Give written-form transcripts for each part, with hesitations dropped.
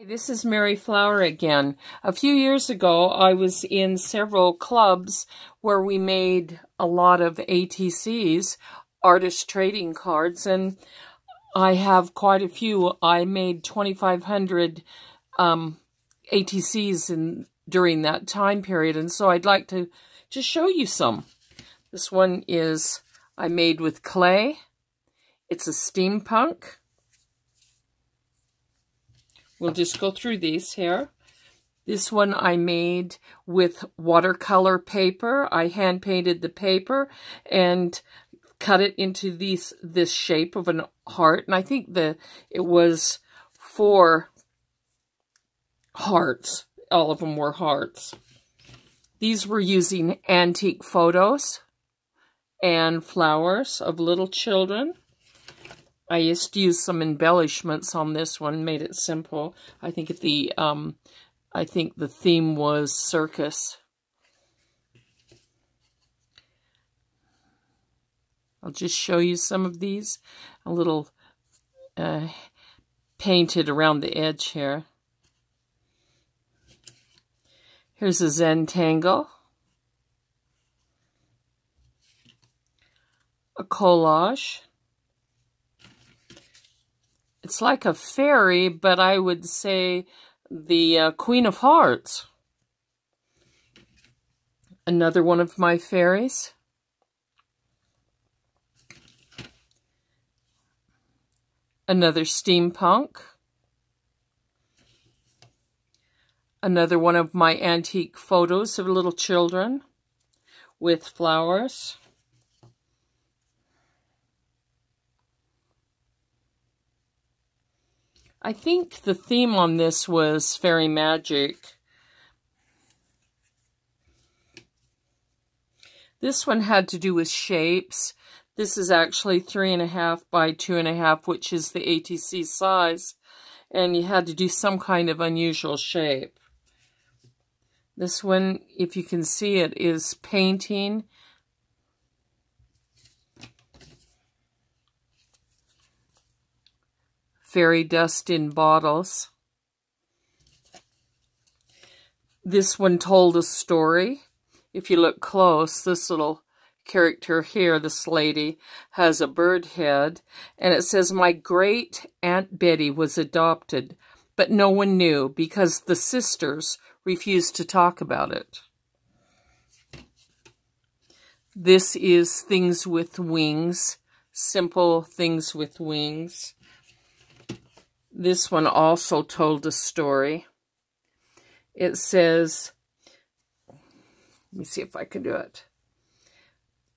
This is Mary Flower again. A few years ago, I was in several clubs where we made a lot of ATCs, artist trading cards, and I have quite a few. I made 2,500 ATCs during that time period, and so I'd like to just show you some. This one is I made with clay. It's a steampunk. We'll just go through these here. This one I made with watercolor paper. I hand painted the paper and cut it into this shape of a heart. And I think it was 4 hearts. All of them were hearts. These were using antique photos and flowers of little children. I just used some embellishments on this one, made it simple. I think the theme was circus. I'll just show you some of these. A little painted around the edge here. Here's a Zentangle. A collage. It's like a fairy, but I would say the Queen of Hearts. Another one of my fairies. Another steampunk. Another one of my antique photos of little children with flowers. I think the theme on this was fairy magic. This one had to do with shapes. This is actually 3.5 by 2.5, which is the ATC size. And you had to do some kind of unusual shape. This one, if you can see it, is painting. Fairy dust in bottles. This one told a story. If you look close, this little character here, this lady, has a bird head, and it says, "My great Aunt Betty was adopted, but no one knew because the sisters refused to talk about it." This is Things with Wings, simple things with wings. This one also told a story. It says, let me see if I can do it.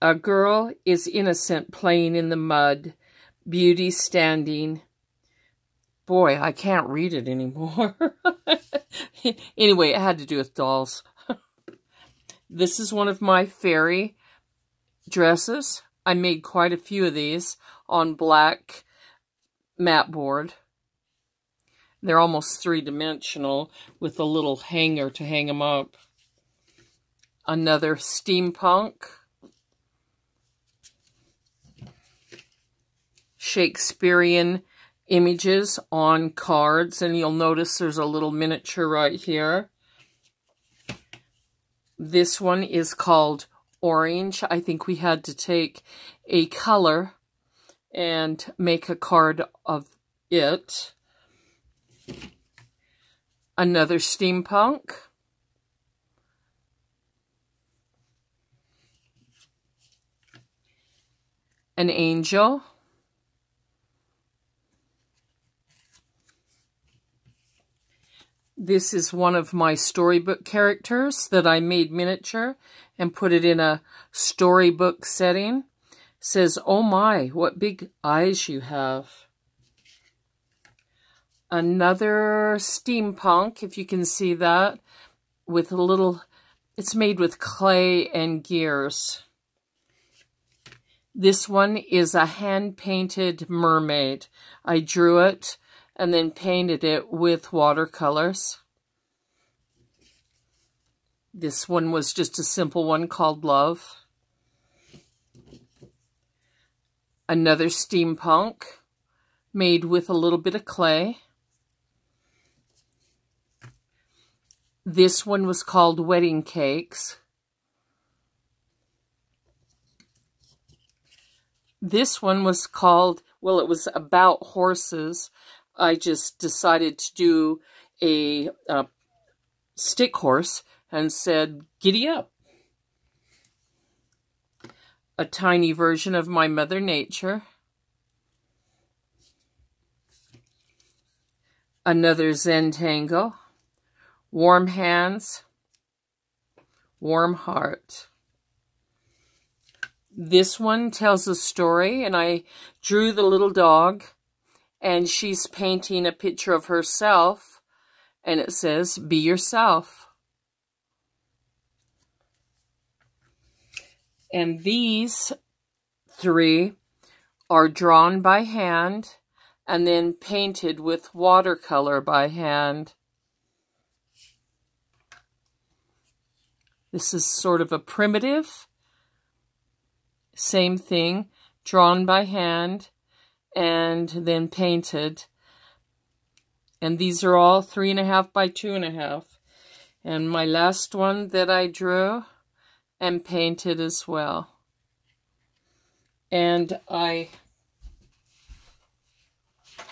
A girl is innocent playing in the mud, beauty standing. Boy, I can't read it anymore. Anyway, it had to do with dolls. This is one of my fairy dresses. I made quite a few of these on black mat board. They're almost 3-dimensional with a little hanger to hang them up. Another steampunk. Shakespearean images on cards, and you'll notice there's a little miniature right here. This one is called Orange. I think we had to take a color and make a card of it. Another steampunk. An angel. This is one of my storybook characters that I made miniature and put it in a storybook setting. It says, "Oh my, what big eyes you have." Another steampunk, if you can see that, with a little, it's made with clay and gears. This one is a hand-painted mermaid. I drew it and then painted it with watercolors. This one was just a simple one called Love. Another steampunk made with a little bit of clay. This one was called Wedding Cakes. This one was called, well, it was about horses. I just decided to do a stick horse and said, giddy up. A tiny version of my Mother Nature. Another Zentangle. Warm hands. Warm heart. This one tells a story, and I drew the little dog, and she's painting a picture of herself, and it says, be yourself. And these three are drawn by hand and then painted with watercolor by hand. This is sort of a primitive. Same thing, drawn by hand and then painted. And these are all 3.5 by 2.5. And my last one that I drew and painted as well. And I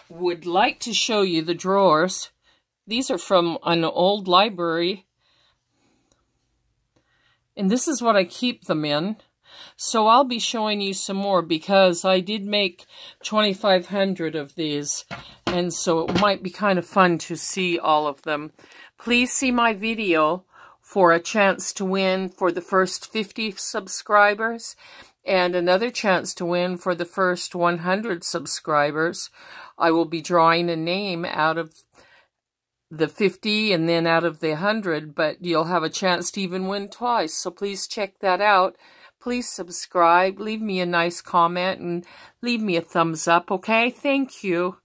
would like to show you the drawers. These are from an old library. And this is what I keep them in. So I'll be showing you some more because I did make 2,500 of these. And so it might be kind of fun to see all of them. Please see my video for a chance to win for the first 50 subscribers and another chance to win for the first 100 subscribers. I will be drawing a name out of the 50 and then out of the 100, but you'll have a chance to even win twice. So please check that out. Please subscribe, leave me a nice comment, and leave me a thumbs up, okay? Thank you.